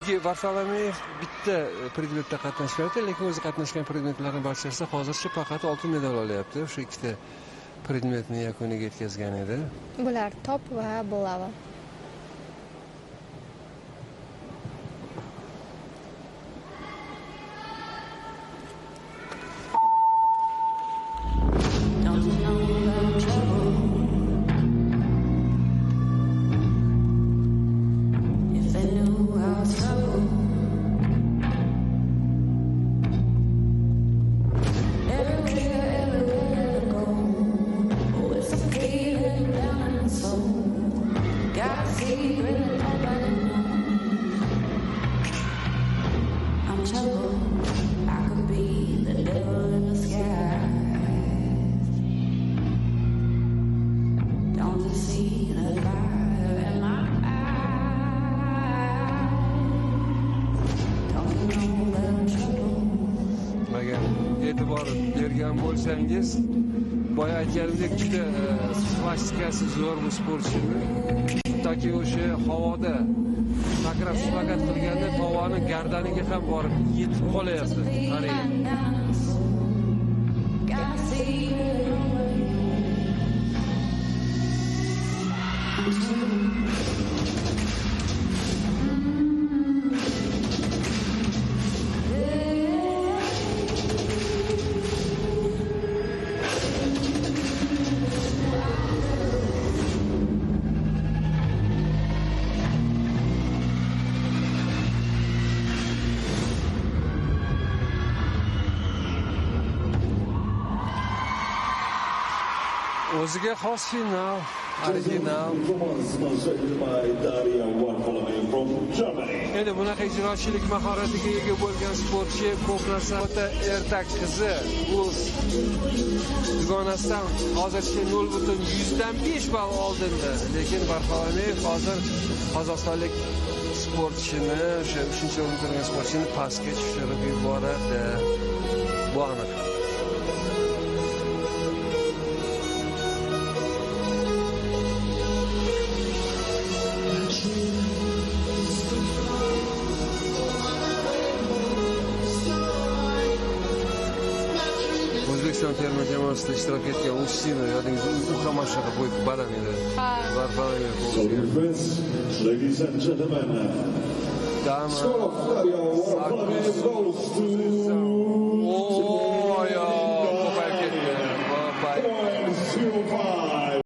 Varfolomeyev bitta predmetda qatnashmayapti, lekin o'zi qatnashgan predmetlarning barchasida hozircha faqat oltin medal olyapti. O'sha ikkita predmetni yakuniga yetkazgan edi. Bular top va bulava. E'tibor bergan bo'lsangiz, boya aytganimdek juda plastikasi zo'r bu sportchini. Hattoki o'sha havoda sakrab shpagat qilganda tovoni gardaniga ham borib yetib qolyapti. Qarang. O'ziga xos final, original. Endi bunaqa ijrochilik mahoratiga ega bo'lgan sportchi ko'p narsa o'ta ertak qizi. U dugonasidan hozircha 0.5 ball oldinda. Lekin Varfolomeyev hozir qozog'istonlik sportchini, o'sha 3-o'rinda turgan sportchini pastga tushirib yuboradi. Bu aniq. O'zbekiston terma jamoasida ishtirok etgan Ustina, yodingizda u ham mashg'ulot bo'yi baland edi. So your friends, ladies and gentlemen, score of Varfolomeyev goes to